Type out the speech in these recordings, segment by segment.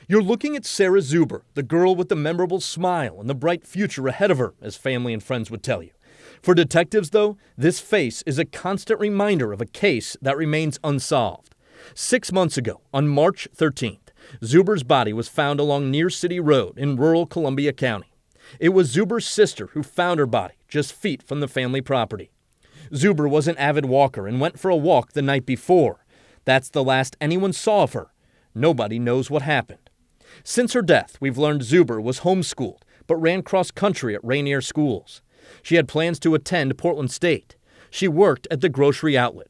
You're looking at Sarah Zuber, the girl with the memorable smile and the bright future ahead of her, as family and friends would tell you. For detectives, though, this face is a constant reminder of a case that remains unsolved. 6 months ago, on March 13th, Zuber's body was found along Near City Road in rural Columbia County. It was Zuber's sister who found her body just feet from the family property. Zuber was an avid walker and went for a walk the night before. That's the last anyone saw of her. Nobody knows what happened. Since her death, we've learned Zuber was homeschooled, but ran cross-country at Rainier schools. She had plans to attend Portland State. She worked at the grocery outlet.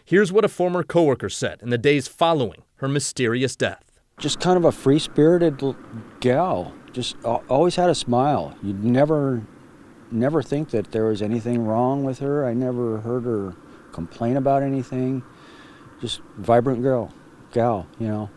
Here's what a former coworker said in the days following her mysterious death. Just kind of a free-spirited gal. Just always had a smile. You'd never think that there was anything wrong with her. I never heard her complain about anything. Just vibrant gal, you know.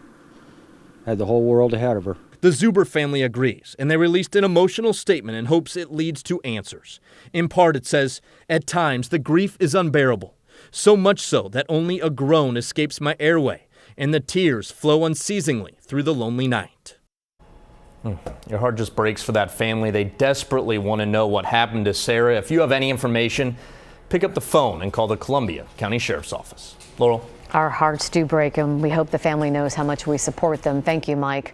Had the whole world ahead of her. The Zuber family agrees, and they released an emotional statement in hopes it leads to answers. In part, it says, "At times, the grief is unbearable, so much so that only a groan escapes my airway, and the tears flow unceasingly through the lonely night." Your heart just breaks for that family. They desperately want to know what happened to Sarah. If you have any information, pick up the phone and call the Columbia County Sheriff's Office. Laurel? Our hearts do break, and we hope the family knows how much we support them. Thank you, Mike.